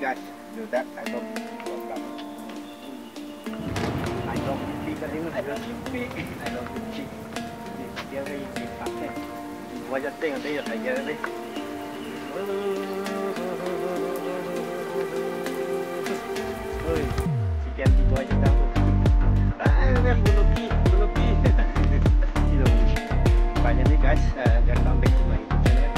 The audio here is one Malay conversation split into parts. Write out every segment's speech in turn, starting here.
guys. Do that. I love you. I love you. I love you. I love you. Dia cái gì phát này. Qua cho tiền ở đây là phải giờ đây. Ôi, si Ken đi qua cho tao. Em buluki. Finally guys, welcome back to my channel.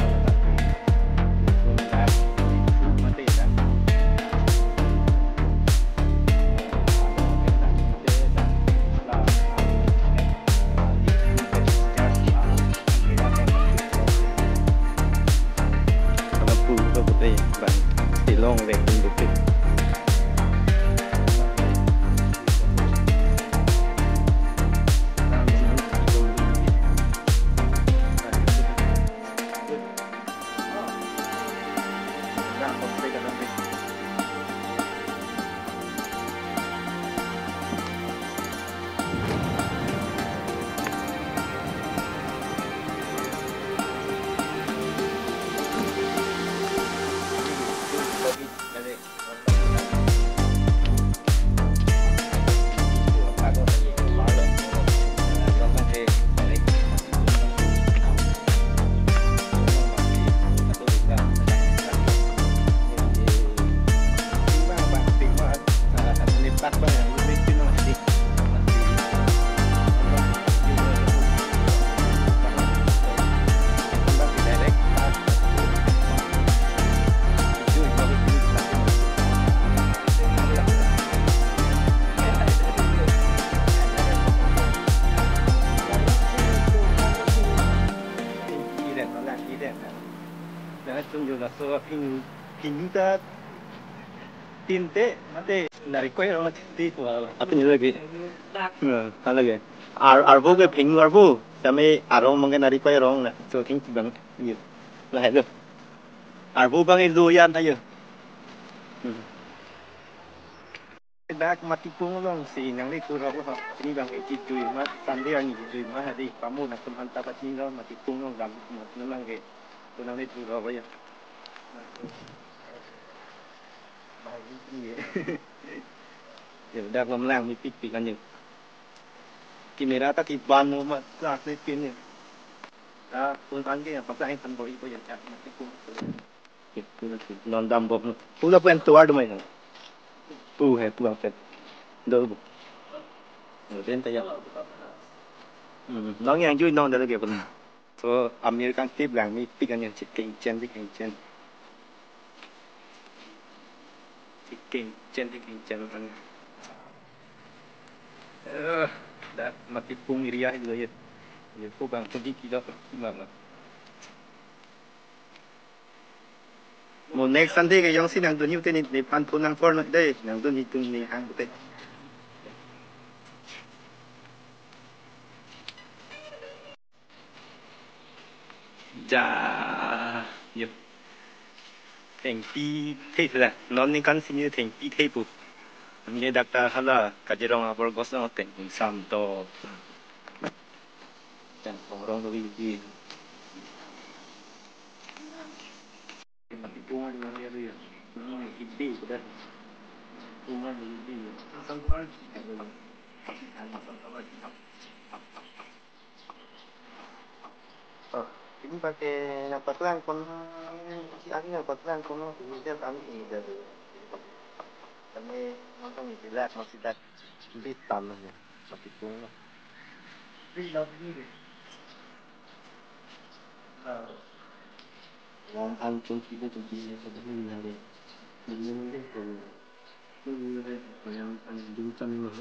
Long về cùng được kịch kita tinte mate dari kue orang tinte tu apa ni lagi apa lagi arbo ke ping arbo kami arong mungkin dari kue orang lah so tinggi bang ni lah ada arbo bang itu yan aja dah mati pun orang si nang ni tu orang ini bang itu cuy mas sambil ni cuy mas hari kamu nak teman tapat ni orang mati pun orang dah memang ke tu nang ni tu orang ya đang làm làng mới pích ăn nhiều camera ta kịp ban nó mà ra cái pin này ta phương án cái học lại thành bội bây giờ chặt mà cái cung non đầm bột phu là quenตัวด้วยมั้ยphu hay phu ăn phết đâu ở bên tây nó nghe vui non được cái phần so American tip làng mới pích ăn nhiều chỉ kinh chen chen dah mati pung iriah itu ya pun bang sedikit kita gimana mau next Sunday ke yang sinang tu ni udah ni pantun nang for nak deh nang tu ni hang betul yep thành pi thế là nó nên căn sinh như thành pi thế bu nghe đặc ta hala kajerong abor gosong thành sam to dan orang tu ini mati pungan di mana dia ide sudah pungan di ide sampai ini pakai yang patlang kon si angin yang patlang kon kemudian angin dari kami nonton di belak masih dah bitan lah ya mati pungan yang antum kita jadi sebenarnya hari ini tu yang anjung cang lah